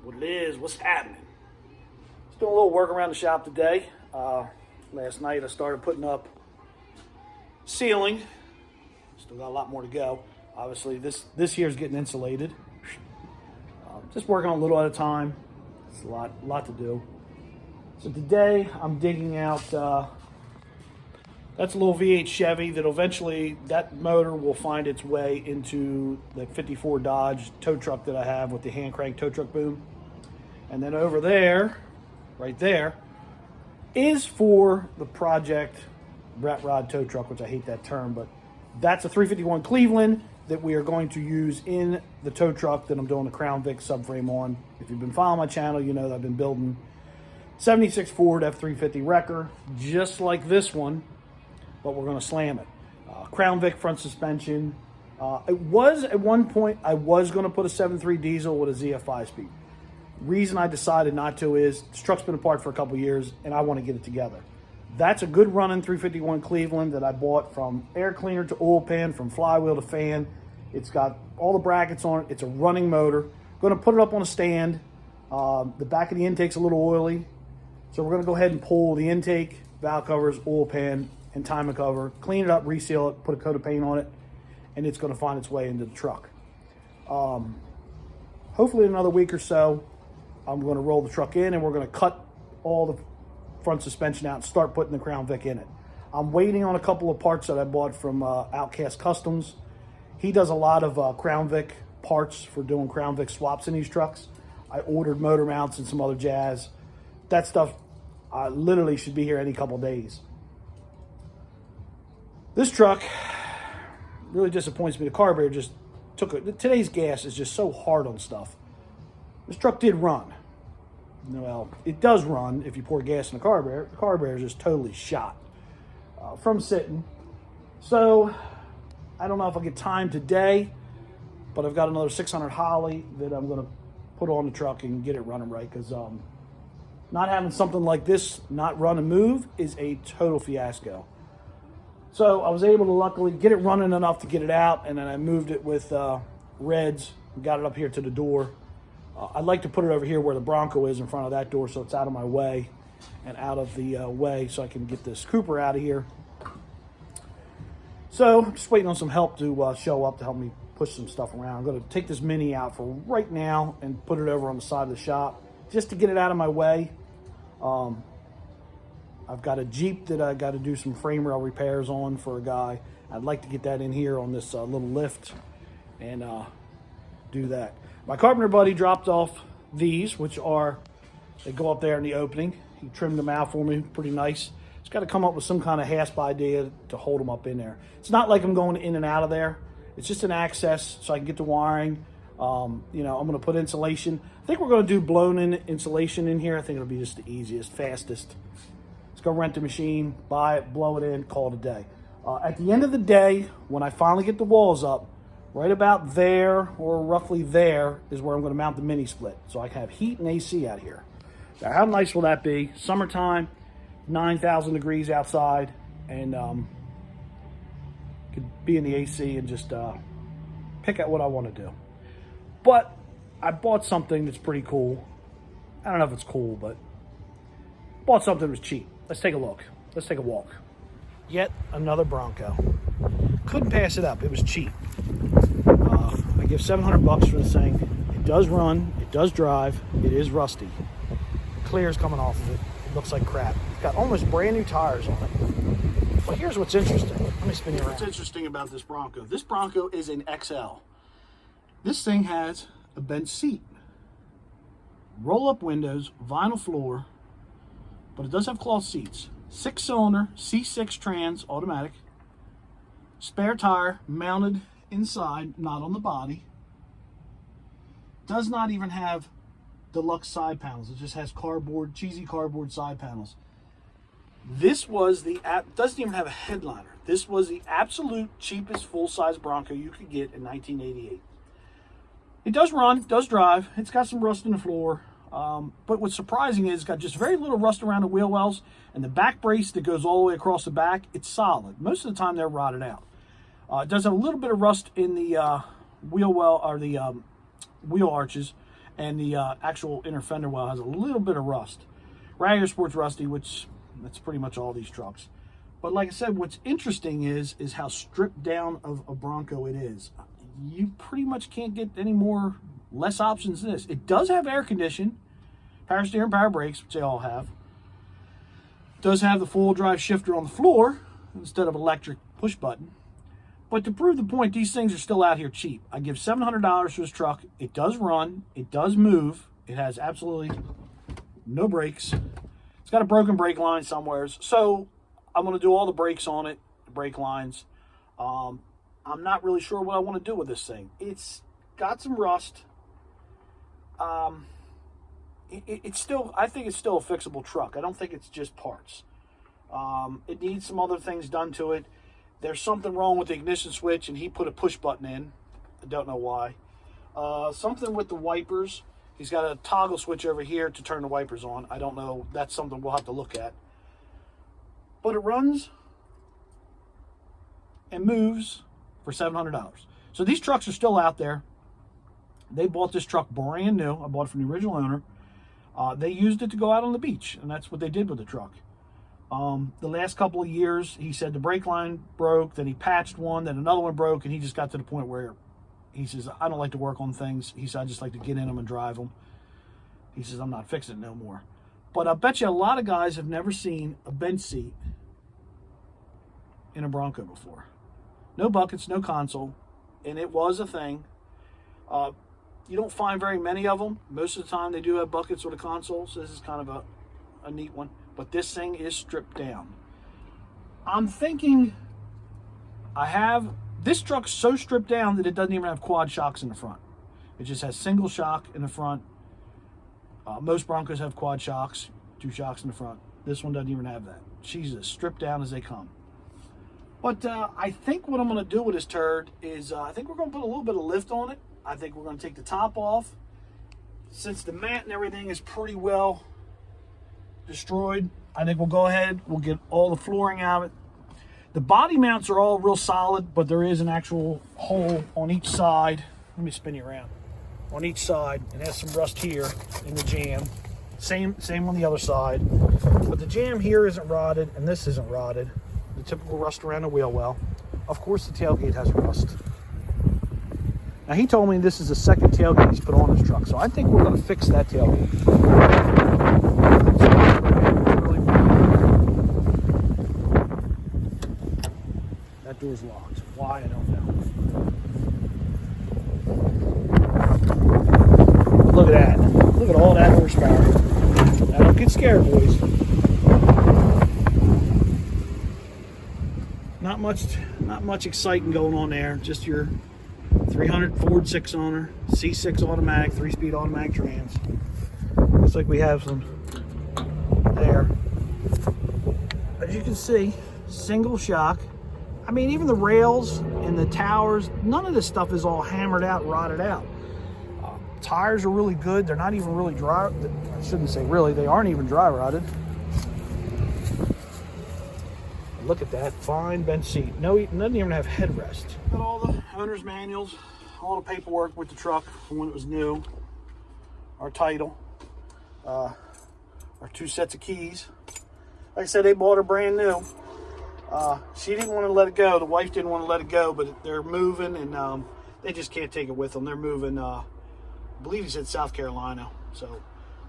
What it is, what's happening? Just doing a little work around the shop today. Last night I started putting up ceiling. Still got a lot more to go. Obviously this here is getting insulated. Just working on a little at a time. It's a lot to do. So today I'm digging out, that's a little V8 Chevy that eventually, that motor will find its way into the 54 Dodge tow truck that I have with the hand crank tow truck boom. And then over there, right there, is for the Project Rat Rod tow truck, which I hate that term, but that's a 351 Cleveland that we are going to use in the tow truck that I'm doing the Crown Vic subframe on. If you've been following my channel, you know that I've been building 76 Ford F350 wrecker, just like this one, but we're going to slam it. Crown Vic front suspension. It was at one point, I was going to put a 7.3 diesel with a ZF 5-speed. Reason I decided not to is this truck's been apart for a couple years and I want to get it together. That's a good running 351 Cleveland that I bought from air cleaner to oil pan, from flywheel to fan. It's got all the brackets on it. It's a running motor. Going to put it up on a stand. The back of the intake's a little oily. So we're going to go ahead and pull the intake, valve covers, oil pan, and timing cover, clean it up, reseal it, put a coat of paint on it, and it's going to find its way into the truck. Hopefully in another week or so, I'm going to roll the truck in and we're going to cut all the front suspension out and start putting the Crown Vic in it. I'm waiting on a couple of parts that I bought from Outcast Customs. He does a lot of Crown Vic parts for doing Crown Vic swaps in these trucks. I ordered motor mounts and some other jazz. That stuff literally should be here any couple days. This truck really disappoints me. The carburetor just took it. Today's gas is just so hard on stuff. This truck did run. Well, it does run if you pour gas in the carburetor. The carburetor is just totally shot from sitting. So I don't know if I'll get time today, but I've got another 600 Holly that I'm going to put on the truck and get it running right, because not having something like this not run and move is a total fiasco. So I was able to luckily get it running enough to get it out, and then I moved it with Reds and got it up here to the door. I'd like to put it over here where the Bronco is in front of that door, so it's out of my way and out of the way, so I can get this Cooper out of here. So I'm just waiting on some help to show up to help me push some stuff around. I'm going to take this Mini out for right now and put it over on the side of the shop just to get it out of my way. I've got a Jeep that I got to do some frame rail repairs on for a guy. I'd like to get that in here on this little lift and do that. My carpenter buddy dropped off these, which are, they go up there in the opening. He trimmed them out for me, pretty nice. Just got to come up with some kind of hasp idea to hold them up in there. It's not like I'm going in and out of there. It's just an access so I can get the wiring. I'm going to put insulation. I think we're going to do blown-in insulation in here. I think it'll be just the easiest, fastest. Let's go rent the machine, buy it, blow it in, call it a day. At the end of the day, when I finally get the walls up, right about there or roughly there is where I'm going to mount the mini split, so I can have heat and AC out here. Now, how nice will that be? Summertime, 9,000 degrees outside, and could be in the AC and just pick out what I want to do. But I bought something that's pretty cool. I don't know if it's cool, but bought something that was cheap. Let's take a look. Let's take a walk. Yet another Bronco. Couldn't pass it up. It was cheap. I give $700 for this thing. It does run. It does drive. It is rusty. Clear's coming off of it. It looks like crap. It's got almost brand new tires on it. But here's what's interesting. Let me spin you around. What's interesting about this Bronco? This Bronco is an XL. This thing has a bench seat, roll-up windows, vinyl floor, but it does have cloth seats. 6-cylinder, C6 trans, automatic. Spare tire mounted inside, not on the body. Does not even have deluxe side panels. It just has cardboard, cheesy cardboard side panels. This was the, doesn't even have a headliner. This was the absolute cheapest full-size Bronco you could get in 1988. It does run, does drive. It's got some rust in the floor. But what's surprising is it's got just very little rust around the wheel wells, and the back brace that goes all the way across the back, it's solid. Most of the time they're rotted out. It does have a little bit of rust in the wheel well, or the wheel arches, and the actual inner fender well has a little bit of rust. Ragger Sport's rusty, which that's pretty much all these trucks. But like I said, what's interesting is how stripped down of a Bronco it is. You pretty much can't get any less options than this. It does have air conditioning, power steering, power brakes, which they all have. It does have the full drive shifter on the floor instead of electric push button. But to prove the point, these things are still out here cheap. I give $700 for this truck. It does run. It does move. It has absolutely no brakes. It's got a broken brake line somewhere. So I'm going to do all the brakes on it, the brake lines. I'm not really sure what I want to do with this thing. It's got some rust. It's still, I think it's still a fixable truck. I don't think it's just parts. It needs some other things done to it. There's something wrong with the ignition switch, and he put a push button in. I don't know why. Something with the wipers. He's got a toggle switch over here to turn the wipers on. I don't know. That's something we'll have to look at. But it runs and moves for $700. So these trucks are still out there. They bought this truck brand new. I bought it from the original owner. They used it to go out on the beach, and that's what they did with the truck. The last couple of years, he said the brake line broke, then he patched one, then another one broke, and he just got to the point where he says, I don't like to work on things. He said, I just like to get in them and drive them. He says, I'm not fixing it no more. But I bet you a lot of guys have never seen a bench seat in a Bronco before. No buckets, no console, and it was a thing. You don't find very many of them. Most of the time they do have buckets or the console, so this is kind of a neat one. But this thing is stripped down. I'm thinking this truck's so stripped down that it doesn't even have quad shocks in the front. It just has single shock in the front. Most Broncos have quad shocks, 2 shocks in the front. This one doesn't even have that. She's as stripped down as they come. But I think what I'm going to do with this turd is I think we're going to put a little bit of lift on it. I think we're going to take the top off. Since the mat and everything is pretty well destroyed, I think we'll go ahead. We'll get all the flooring out of it. The body mounts are all real solid, but there is an actual hole on each side. Let me spin you around. On each side, it has some rust here in the jam. Same on the other side. But the jam here isn't rotted, and this isn't rotted. The typical rust around the wheel well. Of course, the tailgate has rust. Now, he told me this is the second tailgate he's put on this truck, so I think we're going to fix that tailgate. That door's locked. Why, I don't know. Look at that. Look at all that horsepower. Now, don't get scared, boys. Not much exciting going on there. Just your 300 Ford 6-owner, C6 automatic, 3-speed automatic trans. Looks like we have some there. As you can see, single shock. I mean, even the rails and the towers, none of this stuff is all hammered out, rotted out. Tires are really good. They're not even really dry. I shouldn't say really. They aren't even dry rotted. Look at that fine bench seat. No, it doesn't even have headrest. Got all the owner's manuals, all the paperwork with the truck from when it was new. Our title, our 2 sets of keys. Like I said, they bought her brand new. She didn't want to let it go. The wife didn't want to let it go, but they're moving, and they just can't take it with them. They're moving, I believe he said South Carolina. So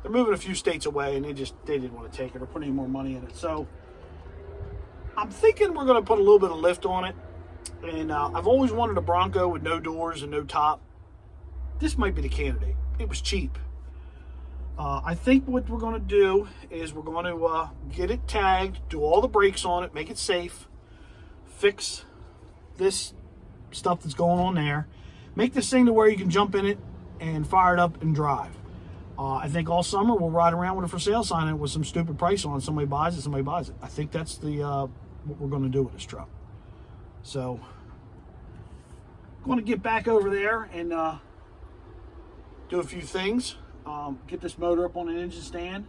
they're moving a few states away, and they didn't want to take it or put any more money in it. So I'm thinking we're going to put a little bit of lift on it. And I've always wanted a Bronco with no doors and no top. This might be the candidate. It was cheap. I think what we're going to do is we're going to get it tagged, do all the brakes on it, make it safe, fix this stuff that's going on there, make this thing to where you can jump in it and fire it up and drive. I think all summer we'll ride around with a for sale sign and with some stupid price on it. Somebody buys it, somebody buys it. I think that's the what we're going to do with this truck. So I'm going to get back over there and do a few things. Get this motor up on an engine stand.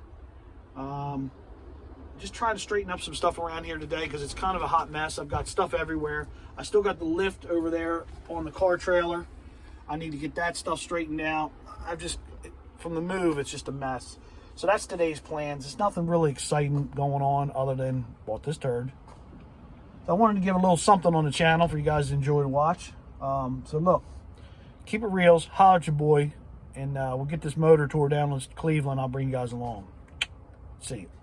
Just try to straighten up some stuff around here today because it's kind of a hot mess. I've got stuff everywhere. I still got the lift over there on the car trailer. I need to get that stuff straightened out. from the move, it's just a mess. So that's today's plans. There's nothing really exciting going on other than bought this turd. So I wanted to give a little something on the channel for you guys to enjoy to watch. So look, keep it reals, holler at your boy, and we'll get this motor tore down to Cleveland. I'll bring you guys along. See you.